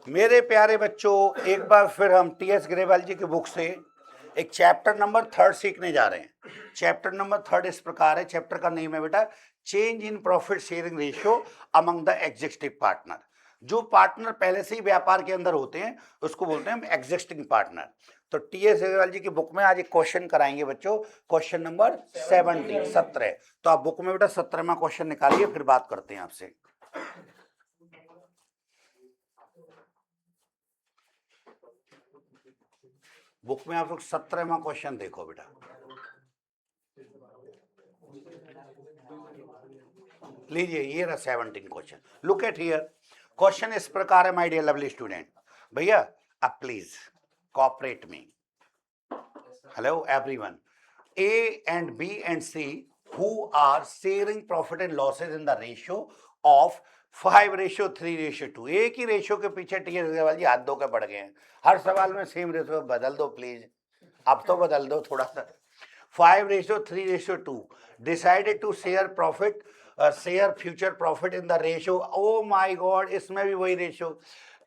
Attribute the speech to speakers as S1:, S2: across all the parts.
S1: मेरे प्यारे बच्चों, एक बार फिर हम टीएस ग्रेवाल जी की बुक से एक चैप्टर नंबर 3 सीखने जा रहे हैं। चैप्टर नंबर 3 इस प्रकार है, चैप्टर का नेम है बेटा change in profit sharing ratio among the existing partner. जो पार्टनर पहले से ही व्यापार के अंदर होते हैं उसको बोलते हैं हम एग्जिस्टिंग पार्टनर। तो टीएस ग्रेवाल जी की बुक में आज एक क्वेश्चन कराएंगे बच्चों, क्वेश्चन नंबर 17। तो आप बुक में बेटा 17वां क्वेश्चन निकालिए, फिर बात करते हैं आपसे। बुक में आप लोग 17वां क्वेश्चन देखो बेटा। लीजिए, ये रहा 17 question. Look at here, question इस प्रकार है माय डियर लवली स्टूडेंट। भैया आप please cooperate me. Hello everyone, A and B and C who are sharing profit and losses in the ratio of 5:3:2। एक ही रेशियो के पीछे टीएस ग्रेवाल जी हाथ धो के पड़ गए हैं। हर सवाल में सेम रेशियो बदल दो प्लीज, अब तो बदल दो थोड़ा सा। 5:3:2 decided to share profit, share future profit in the ratio, oh my god इसमें भी वही ratio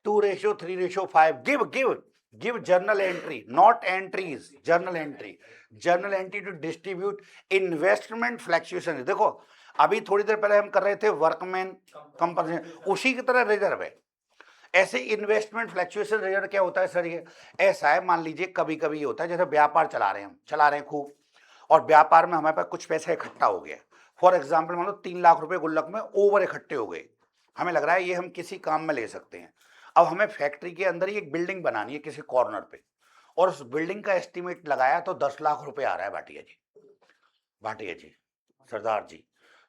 S1: 2:3:5। Give journal entry, not entries, journal entry to distribute investment fluctuation. देखो अभी थोड़ी देर पहले हम कर रहे थे वर्कमैन कंपनसेशन, उसी की तरह रिजर्व है। ऐसे इन्वेस्टमेंट फ्लैक्चुएशन रिजर्व क्या होता है सर? ये ऐसा है, मान लीजिए कभी कभी ये होता है जैसे व्यापार चला रहे हैं खूब, और व्यापार में हमारे पास कुछ पैसे इकट्ठा हो गया। फॉर एग्जाम्पल मान लो 3 लाख रुपए गुल्लक में ओवर इकट्ठे हो गए, हमें लग रहा है ये हम किसी काम में ले सकते हैं। अब हमें फैक्ट्री के अंदर ही एक बिल्डिंग बनानी है किसी कॉर्नर पे, और उस बिल्डिंग का एस्टिमेट लगाया तो 10 लाख रुपए आ रहा है भाटिया जी सरदार जी।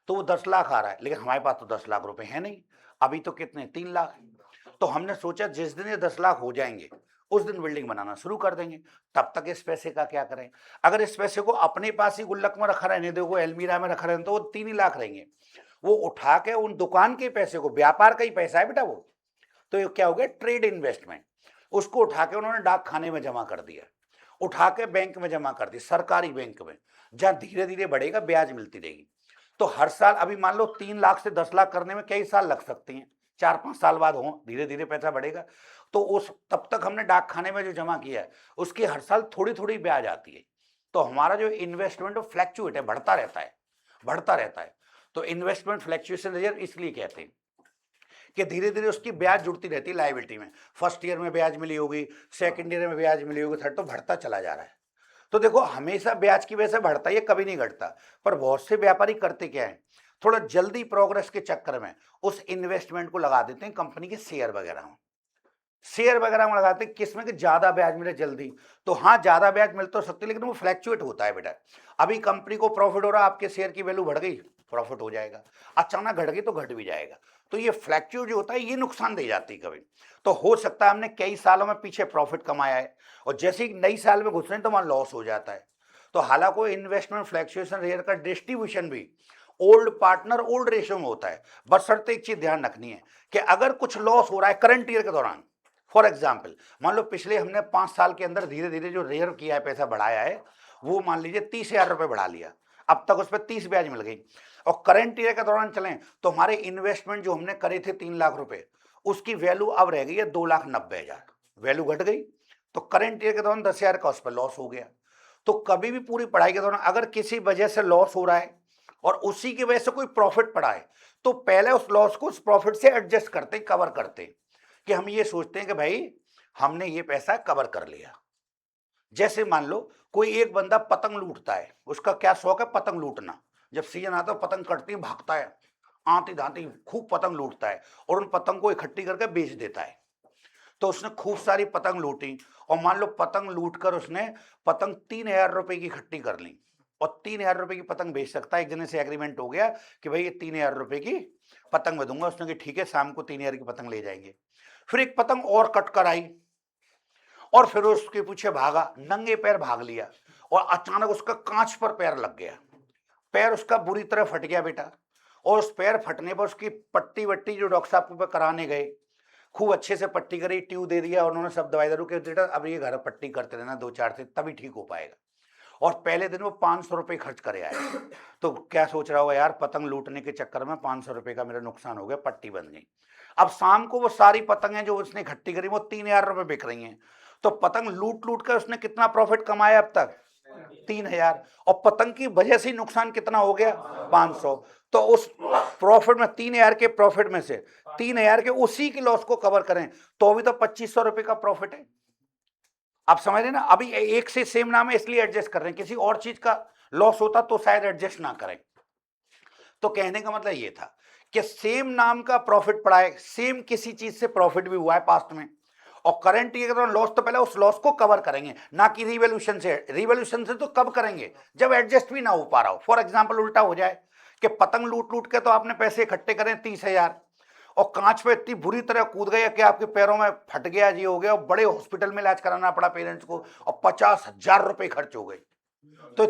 S1: तो वो 10 लाख आ रहा है, लेकिन हमारे पास तो 10 लाख रुपए है नहीं, अभी तो कितने 3 लाख। तो हमने सोचा जिस दिन ये 10 लाख हो जाएंगे उस दिन बिल्डिंग बनाना शुरू कर देंगे। तब तक इस पैसे का क्या करें? अगर इस पैसे को अपने पास ही गुल्लक में रखा रहने दो, अलमीरा में रखा रहने, तो वो 3 ही लाख रहेंगे। वो उठा के उन दुकान के पैसे को, व्यापार का ही पैसा है बेटा वो, तो ये क्या हो गया ट्रेड इन्वेस्टमेंट, उसको उठा के उन्होंने डाक खाने में जमा कर दिया, उठा के बैंक में जमा कर दी, सरकारी बैंक में, जहां धीरे धीरे बढ़ेगा ब्याज मिलती रहेगी। तो हर साल अभी मान लो 3 लाख से 10 लाख करने में कई साल लग सकते हैं, 4-5 साल बाद हो, धीरे धीरे पैसा बढ़ेगा। तो उस तब तक हमने डाक खाने में जो जमा किया है उसकी हर साल थोड़ी थोड़ी ब्याज आती है। तो हमारा जो इन्वेस्टमेंट फ्लैक्चुएट है, बढ़ता रहता है। तो इन्वेस्टमेंट फ्लैक्चुएशन रिजर्व इसलिए कहते हैं कि धीरे धीरे उसकी ब्याज जुड़ती रहती है लायबिलिटी में। फर्स्ट ईयर में ब्याज मिली होगी, सेकंड ईयर में ब्याज मिली होगी, थर्ड, तो बढ़ता चला जा रहा है। तो देखो हमेशा ब्याज की वजह से बढ़ता है, ये कभी नहीं घटता। पर बहुत से व्यापारी करते क्या है, थोड़ा जल्दी प्रोग्रेस के चक्कर में उस इन्वेस्टमेंट को लगा देते हैं कंपनी के शेयर वगैरह में लगाते हैं, किसमें कि ज्यादा ब्याज मिले जल्दी। तो हाँ, ज्यादा ब्याज मिल तो सकती है, लेकिन वो फ्लैक्चुएट होता है बेटा। अभी कंपनी को प्रॉफिट हो रहा है, आपके शेयर की वैल्यू बढ़ गई, प्रॉफिट हो जाएगा, अचानक घट गई तो घट भी जाएगा। तो ये फ्लैक्चुएट जो होता है ये नुकसान दे जाती है कभी। तो हो सकता है हमने कई सालों में पीछे प्रॉफिट कमाया है और जैसे ही नई साल में घुस रहे हैं तो वहां लॉस हो जाता है। तो हालांकि इन्वेस्टमेंट फ्लैक्चुएशन रेयर का डिस्ट्रीब्यूशन भी ओल्ड पार्टनर ओल्ड रेशियो में होता है। बशर्ते एक चीज ध्यान रखनी है कि अगर कुछ लॉस हो रहा है करंट ईयर के दौरान, फॉर एग्जाम्पल मान लो पिछले हमने 5 साल के अंदर धीरे धीरे जो रिजर्व किया है, पैसा बढ़ाया है, वो मान लीजिए 30,000 रुपए बढ़ा लिया, अब तक उस पर 30 ब्याज मिल गई, और करंट ईयर के दौरान चलें तो हमारे इन्वेस्टमेंट जो हमने करे थे 3 लाख रुपए, उसकी वैल्यू अब रह गई है 2,90,000, वैल्यू घट गई। तो करंट ईयर के दौरान 10,000 का उस पर लॉस हो गया। तो कभी भी पूरी पढ़ाई के दौरान अगर किसी वजह से लॉस हो रहा है और उसी की वजह से कोई प्रॉफिट पड़ा है, तो पहले उस लॉस को उस प्रॉफिट से एडजस्ट करते, कवर करते, कि हम ये सोचते हैं कि भाई हमने ये पैसा कवर कर लिया। जैसे मान लो कोई एक बंदा पतंग लूटता है, उसका क्या शौक है, पतंग लूटना। जब सीजन आता है पतंग कटती भागता है, आती धाती खूब पतंग लूटता है और उन पतंग को इकट्ठी करके बेच देता है। तो उसने खूब सारी पतंग लूटी, और मान लो पतंग लूट कर उसने पतंग 3,000 रुपए की इकट्ठी कर ली, और 3,000 रुपए की पतंग बेच सकता है। एक जने से एग्रीमेंट हो गया कि भाई ये 3,000 रुपए की पतंग मैं दूंगा, उसने कहा ठीक है, शाम को 3,000 की पतंग ले जाएंगे। फिर एक पतंग और कट कर आई और फिर उसके पीछे भागा, नंगे पैर भाग लिया, और अचानक उसका कांच पर पैर लग गया, पैर उसका बुरी तरह फट गया बेटा। और उस पैर फटने पर उसकी पट्टी वट्टी जो डॉक्टर साहब को कराने गए, खूब अच्छे से पट्टी करी, ट्यूब दे दिया, और उन्होंने सब दवाई दारू के बेटा अब ये घर पट्टी करते रहना 2-4 से, तभी ठीक हो पाएगा। और पहले दिन वो 500 रुपये खर्च करे आए। तो क्या सोच रहा होगा, यार पतंग लूटने के चक्कर में 500 रुपये का मेरा नुकसान हो गया, पट्टी बन गई। अब शाम को वो सारी पतंगें जो उसने इकट्ठी करी वो 3,000 रुपए बिक रही हैं, तो पतंग लूट लूट कर उसने कितना प्रॉफिट कमाया अब तक? 3,000। और पतंग की वजह से नुकसान कितना हो गया? 500। तो उस प्रॉफिट में 3,000 के प्रॉफिट में से 3,000 के उसी के लॉस को कवर करें तो भी तो 2,500 रुपए का प्रॉफिट है। आप समझ रहे ना? अभी एक से सेम नाम है इसलिए एडजस्ट कर रहे हैं, किसी और चीज का लॉस होता तो शायद एडजस्ट ना करें। तो कहने का मतलब ये था कि सेम नाम का प्रॉफिट पड़ा है, सेम किसी चीज से प्रॉफिट भी हुआ है पास्ट में, और करंट ईयर का लॉस तो पहले उस लॉस को कवर करेंगे, ना कि रिवॉल्यूशन से। रिवॉल्यूशन से तो कब करेंगे? जब एडजस्ट भी ना हो पा रहा हो। फॉर एग्जाम्पल उल्टा हो जाए कि पतंग लूट लूट के तो आपने पैसे इकट्ठे करें 30,000 और कांच पे इतनी बुरी तरह कूद गया कि आपके पैरों में फट गया, जी हो गया, और बड़े हॉस्पिटल में इलाज कराना पड़ा पेरेंट्स को, और 50,000 रुपए खर्च हो गए। तो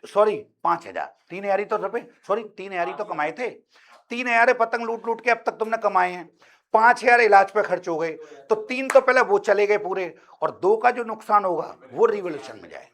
S1: सॉरी 5,000, 3,000 ही तो रुपए, सॉरी 3,000 ही तो कमाए थे। 3,000 पतंग लूट लूट के अब तक तुमने कमाए हैं, 5,000 इलाज पे खर्च हो गए, तो 3 तो पहले वो चले गए पूरे, और 2 का जो नुकसान होगा वो रिवॉल्यूशन में जाए।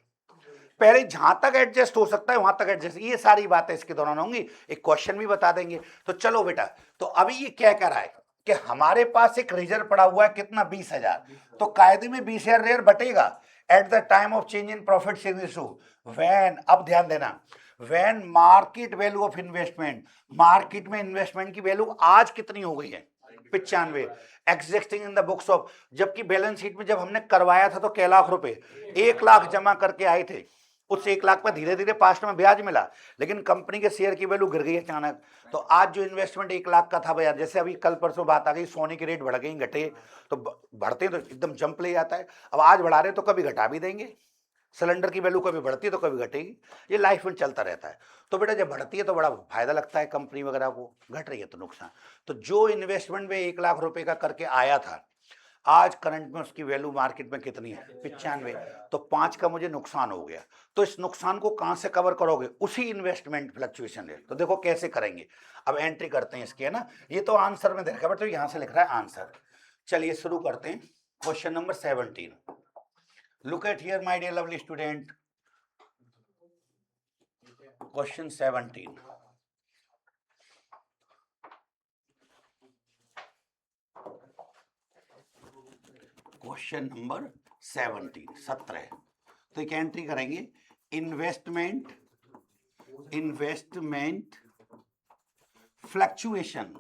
S1: पहले जहां तक एडजस्ट हो सकता है वहां तक एडजस्ट, ये सारी बातें इसके दौरान होंगी, एक क्वेश्चन भी बता देंगे। तो चलो बेटा, तो अभी ये क्या कर रहा है कि हमारे पास एक रिजर्व पड़ा हुआ है कितना? 20,000। तो कायदे में 20,000 रेयर बटेगा at the time of change in profit sharing ratio when, अब ध्यान देना, when market value of investment, market में इन्वेस्टमेंट की वैल्यू आज कितनी हो गई है? 95 existing in the books of, जबकि बैलेंस शीट में जब हमने करवाया था तो कै लाख रुपए, 1,00,000 जमा करके आए थे, उस 1,00,000 पर धीरे धीरे पास्ट में ब्याज मिला, लेकिन कंपनी के शेयर की वैल्यू गिर गई अचानक। तो आज जो इन्वेस्टमेंट 1,00,000 का था बाजार, जैसे अभी कल परसों बात आ गई सोने के रेट बढ़ गए घटे, तो बढ़ते तो एकदम जंप ले जाता है, अब आज बढ़ा रहे तो कभी घटा भी देंगे। सिलेंडर की वैल्यू कभी बढ़ती है तो कभी घटेगी, ये लाइफ में चलता रहता है। तो बेटा जब बढ़ती है तो बड़ा फायदा लगता है कंपनी वगैरह को, घट रही है तो नुकसान। तो जो इन्वेस्टमेंट में 1,00,000 रुपए का करके आया था, आज करंट में उसकी वैल्यू मार्केट में कितनी है? 95। तो 5 का मुझे नुकसान हो गया, तो इस नुकसान को कहां से कवर करोगे? उसी इन्वेस्टमेंट फ्लक्चुएशन रेट। तो देखो कैसे करेंगे, अब एंट्री करते हैं इसकी, है ना? ये तो आंसर में देखा बट तो यहां से लिख रहा है आंसर। चलिए शुरू करते हैं। Question number 17, look at here my dear lovely student. Question 17, question number 17। तो एक एंट्री करेंगे, investment fluctuation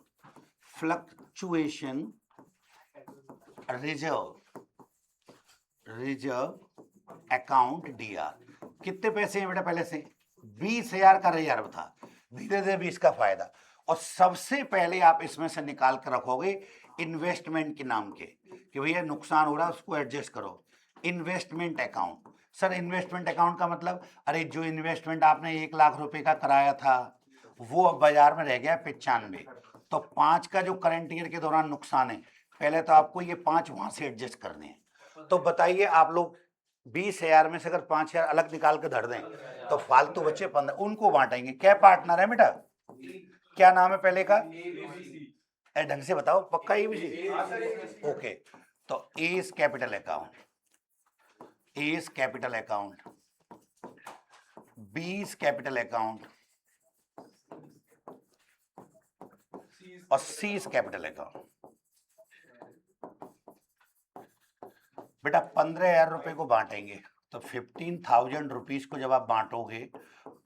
S1: reserve account DR. कितने पैसे हैं बेटा? पहले से 20,000 का रिजर्व था, धीरे धीरे 20 का फायदा, और सबसे पहले आप इसमें से निकाल कर रखोगे इन्वेस्टमेंट के नाम के, कि भैया नुकसान हो रहा है उसको एडजस्ट करो। Investment account, sir investment account का मतलब, अरे जो इन्वेस्टमेंट आपने 1,00,000 रुपए का कराया था वो अब बाजार में रह गया 95, तो 5 का जो करंट ईयर के दौरान नुकसान है, पहले तो आपको ये 5 वहां से एडजस्ट करने हैं। तो बताइए आप लोग 20,000 में से अगर 5,000 अलग निकाल के धर दें तो फालतू बचे 15, उनको बांटेंगे। क्या पार्टनर है बेटा? क्या नाम है पहले का? ढंग से बताओ, पक्का एबीसी? ओके, तो A is capital account, A is capital account, B is capital account, और सी इज कैपिटल अकाउंट। बेटा 15,000 रुपए को बांटेंगे, तो 15,000 रुपीज को जब आप बांटोगे,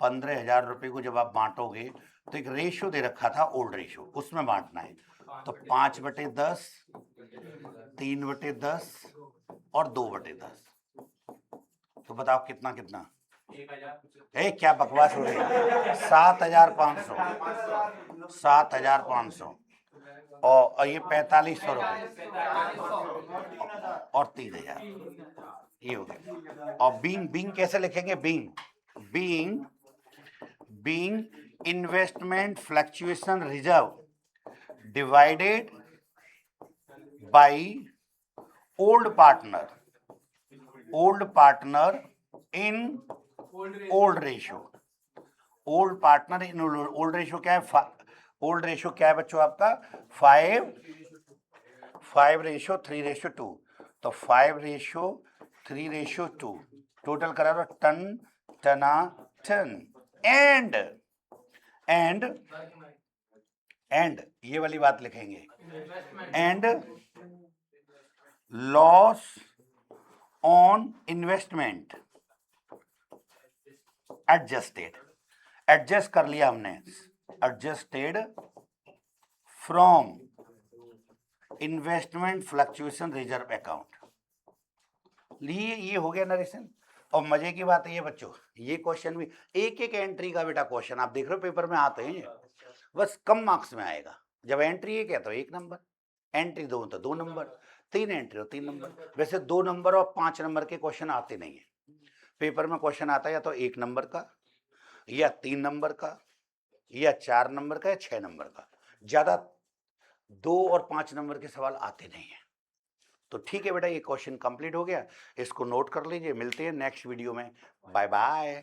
S1: 15,000 रुपए को जब आप बांटोगे, तो एक रेशियो दे रखा था ओल्ड रेशियो, उसमें बांटना है। तो 5/10, 3/10 और 2/10। तो बताओ कितना कितना? क्या बकवास हो रही है? 7,500, 7,500, और ये 4,500 रुपए और 3,000, ये हो गया। और बीइंग कैसे लिखेंगे? Being investment fluctuation reserve divided by old partner in old ratio. Old partner in old ratio क्या है? ओल्ड रेशियो क्या है बच्चों आपका? 5:3:2। तो 5:3:2 टोटल करा दो, टन एंड एंड ये वाली बात लिखेंगे, and loss on investment adjusted, adjust कर लिया हमने, adjusted from investment fluctuation reserve account. ये हो गया नरेशन। और मजे की बात है ये बच्चों, ये क्वेश्चन भी एक एक एंट्री का बेटा क्वेश्चन आप देख रहे हो पेपर में आते हैं, बस कम मार्क्स में आएगा। जब एंट्री एक है तो 1 नंबर, एंट्री 2 तो 2 नंबर, 3 एंट्री हो 3 नंबर। वैसे 2 नंबर और 5 नंबर के क्वेश्चन आते नहीं है पेपर में। क्वेश्चन आता है या तो 1 नंबर का, या 3 नंबर का, या 4 नंबर का, या 6 नंबर का। ज्यादा 2 और 5 नंबर के सवाल आते नहीं है। तो ठीक है बेटा, ये क्वेश्चन कंप्लीट हो गया, इसको नोट कर लीजिए। मिलते हैं नेक्स्ट वीडियो में, बाय बाय।